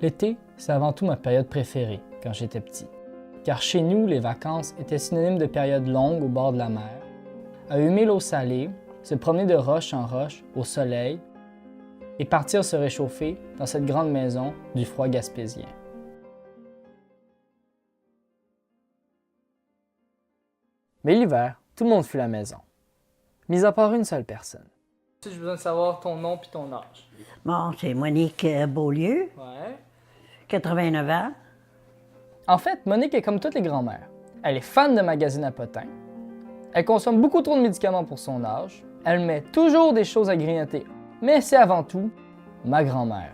L'été, c'est avant tout ma période préférée quand j'étais petit. Car chez nous, les vacances étaient synonymes de périodes longues au bord de la mer, à humer l'eau salée, se promener de roche en roche au soleil et partir se réchauffer dans cette grande maison du froid gaspésien. Mais l'hiver, tout le monde fuit la maison, mis à part une seule personne. J'ai besoin de savoir ton nom et ton âge. Bon, c'est Monique Beaulieu, Ouais. 89 ans. En fait, Monique est comme toutes les grands-mères. Elle est fan de magazines à potins. Elle consomme beaucoup trop de médicaments pour son âge. Elle met toujours des choses à grignoter. Mais c'est avant tout ma grand-mère.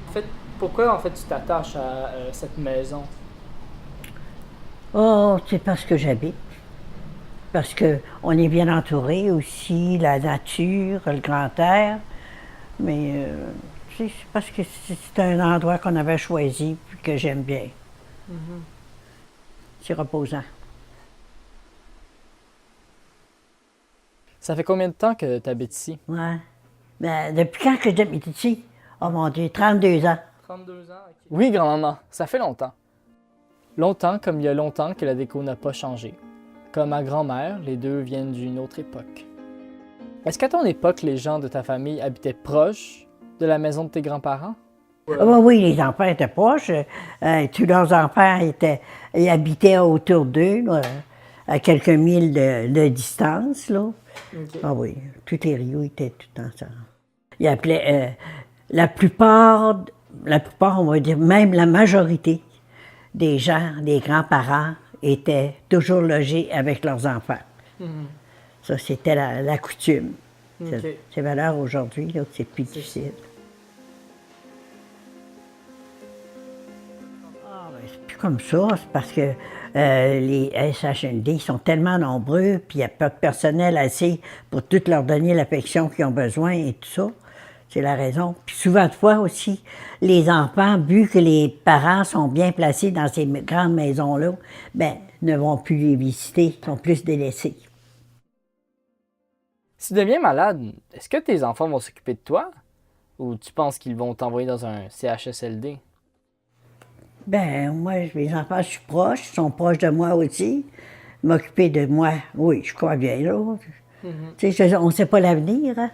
En fait, pourquoi tu t'attaches à cette maison? Oh, c'est parce que j'habite. Parce qu'on est bien entouré aussi, la nature, le grand air. Mais c'est parce que c'est un endroit qu'on avait choisi et que j'aime bien. C'est reposant. Ça fait combien de temps que tu habites ici? Ouais. Ben, depuis quand que j'habite ici? Oh mon Dieu, 32 ans. 32 ans, ok. Oui, grand-maman, ça fait longtemps. Longtemps comme il y a longtemps que la déco n'a pas changé. Comme ma grand-mère, les deux viennent d'une autre époque. Est-ce qu'à ton époque, les gens de ta famille habitaient proches de la maison de tes grands-parents? Oui, les enfants étaient proches. Tous leurs enfants ils habitaient autour d'eux, là, à quelques milles de distance. Là. Okay. Ah oui, tous les rios étaient tout ensemble. Ils appelaient la plupart, on va dire même la majorité des gens, des grands-parents, étaient toujours logés avec leurs enfants. Ça, c'était la coutume. Okay. C'est valeur aujourd'hui, là, c'est plus difficile. C'est plus comme ça, c'est parce que les SHND sont tellement nombreux, puis il n'y a pas de personnel assez pour tout leur donner l'affection qu'ils ont besoin et tout ça. C'est la raison. Puis souvent de fois aussi, les enfants, vu que les parents sont bien placés dans ces grandes maisons-là, ben, ne vont plus les visiter, sont plus délaissés. Si tu deviens malade, est-ce que tes enfants vont s'occuper de toi? Ou tu penses qu'ils vont t'envoyer dans un CHSLD? Ben, moi, mes enfants, je suis proche, ils sont proches de moi aussi. M'occuper de moi, oui, je crois bien, là. Tu sais, on ne sait pas l'avenir, hein?